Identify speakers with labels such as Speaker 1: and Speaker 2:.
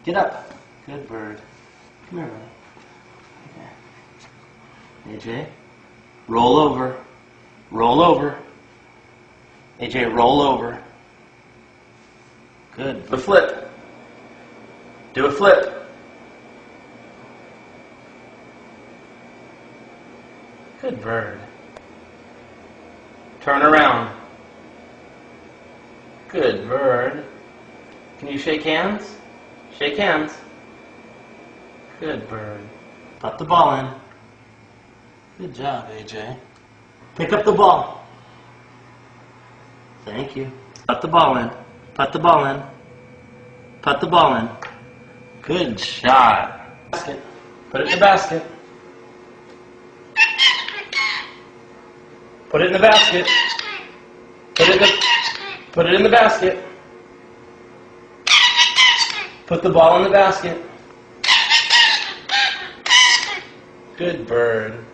Speaker 1: Get up. Good bird. Come here, buddy. AJ, roll over. Roll over. AJ, roll over. Good. Do a flip. Do a flip. Good bird. Turn around. Good bird. Can you shake hands? Shake hands. Good bird. Put the ball in. Good job, AJ. Pick up the ball. Thank you. Put the ball in. Put the ball in. Put the ball in. Good shot. Basket. Put it in the basket. Put it in the basket. Put it in the basket. Put the ball in the basket. Good bird.